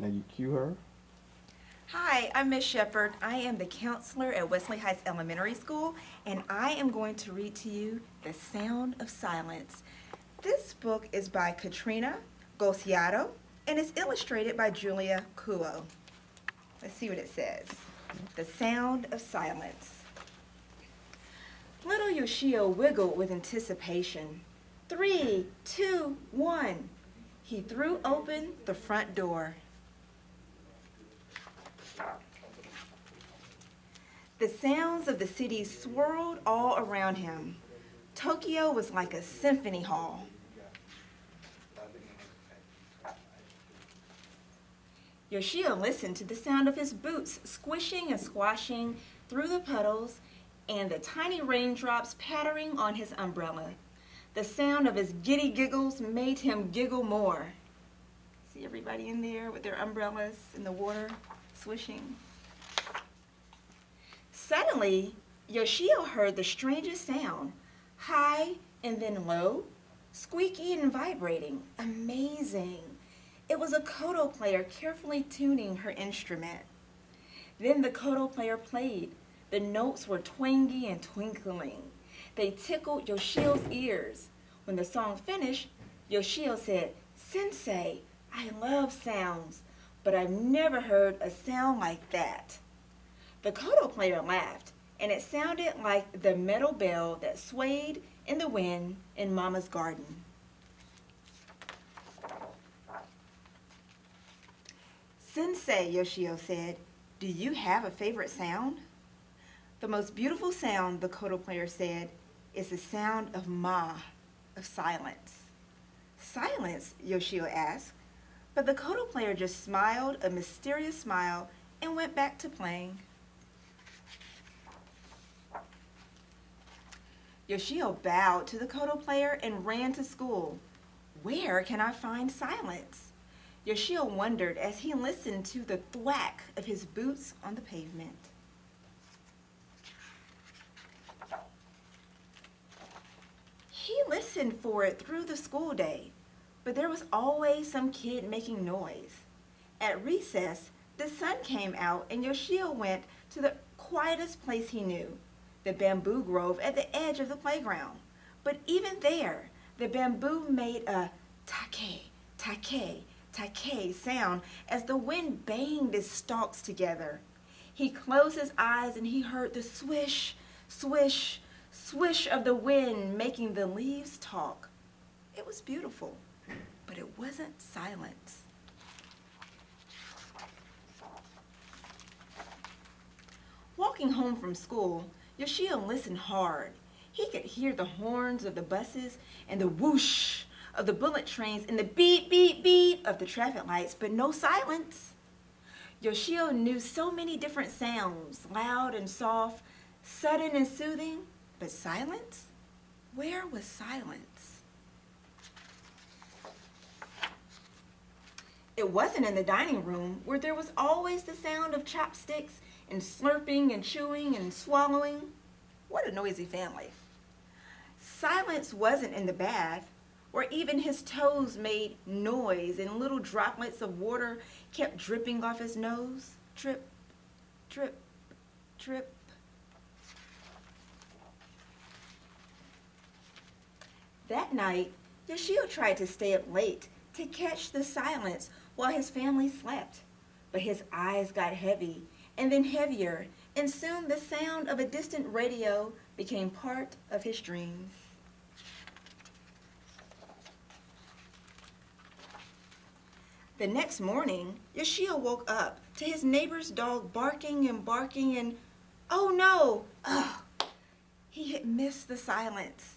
Now you cue her. Hi, I'm Miss Sheppherd. I am the counselor at Wesley Heights Elementary School, and I am going to read to you The Sound of Silence. This book is by Katrina Gociato and is illustrated by Julia Kuo. Let's see what it says. The Sound of Silence. Little Yoshio wiggled with anticipation. 3, 2, 1. He threw open the front door. The sounds of the city swirled all around him. Tokyo was like a symphony hall. Yoshio listened to the sound of his boots squishing and squashing through the puddles and the tiny raindrops pattering on his umbrella. The sound of his giddy giggles made him giggle more. See everybody in there with their umbrellas in the water swishing? Suddenly, Yoshio heard the strangest sound, high and then low, squeaky and vibrating. Amazing. It was a koto player carefully tuning her instrument. Then the koto player played. The notes were twangy and twinkling. They tickled Yoshio's ears. When the song finished, Yoshio said, "Sensei, I love sounds, but I've never heard a sound like that." The koto player laughed, and it sounded like the metal bell that swayed in the wind in Mama's garden. "Sensei," Yoshio said, "do you have a favorite sound?" "The most beautiful sound," the koto player said, "is the sound of of silence." "Silence?" Yoshio asked, but the koto player just smiled a mysterious smile and went back to playing. Yoshio bowed to the koto player and ran to school. Where can I find silence? Yoshio wondered as he listened to the thwack of his boots on the pavement. He listened for it through the school day, but there was always some kid making noise. At recess, the sun came out and Yoshio went to the quietest place he knew, the bamboo grove at the edge of the playground. But even there, the bamboo made a take, take, take sound as the wind banged its stalks together. He closed his eyes and he heard the swish, swish, swish of the wind making the leaves talk. It was beautiful, but it wasn't silence. Walking home from school, Yoshio listened hard. He could hear the horns of the buses and the whoosh of the bullet trains and the beep, beep, beep of the traffic lights, but no silence. Yoshio knew so many different sounds, loud and soft, sudden and soothing, but silence? Where was silence? It wasn't in the dining room, where there was always the sound of chopsticks and slurping and chewing and swallowing. What a noisy family. Silence wasn't in the bath, where even his toes made noise and little droplets of water kept dripping off his nose. Drip, drip, drip. That night, Yoshio tried to stay up late to catch the silence while his family slept. But his eyes got heavy and then heavier, and soon the sound of a distant radio became part of his dreams. The next morning, Yoshio woke up to his neighbor's dog barking and barking and, oh no, he had missed the silence.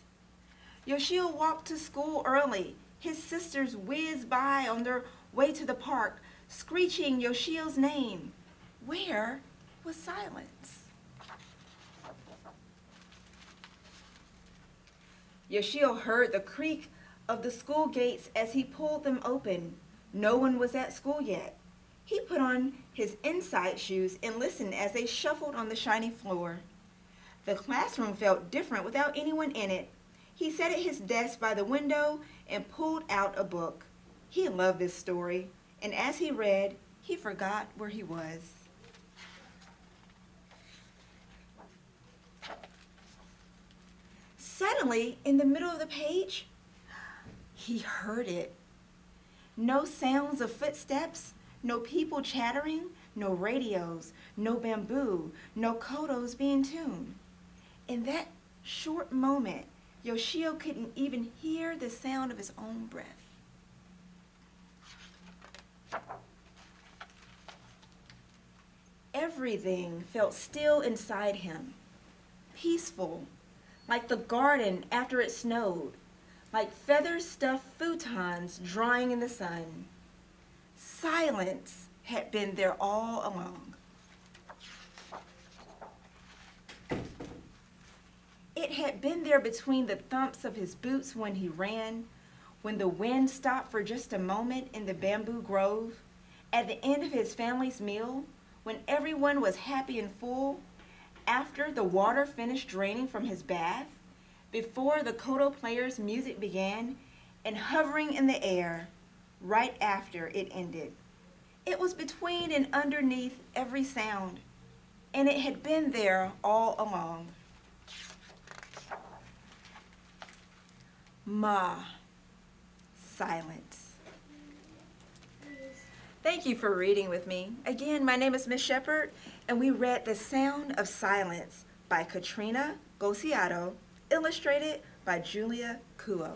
Yoshio walked to school early. His sisters whizzed by on their way to the park, screeching Yoshio's name. Where was silence? Yoshio heard the creak of the school gates as he pulled them open. No one was at school yet. He put on his inside shoes and listened as they shuffled on the shiny floor. The classroom felt different without anyone in it. He sat at his desk by the window and pulled out a book. He loved this story, and as he read, he forgot where he was. Suddenly, in the middle of the page, he heard it. No sounds of footsteps, no people chattering, no radios, no bamboo, no kodos being tuned. In that short moment, Yoshio couldn't even hear the sound of his own breath. Everything felt still inside him, peaceful, like the garden after it snowed, like feather-stuffed futons drying in the sun. Silence had been there all along. It had been there between the thumps of his boots when he ran, when the wind stopped for just a moment in the bamboo grove, at the end of his family's meal, when everyone was happy and full, after the water finished draining from his bath, before the koto player's music began, and hovering in the air right after it ended. It was between and underneath every sound, and it had been there all along. Ma, silence. Thank you for reading with me. Again, my name is Miss Sheppherd, and we read The Sound of Silence by Katrina Gociato, illustrated by Julia Kuo.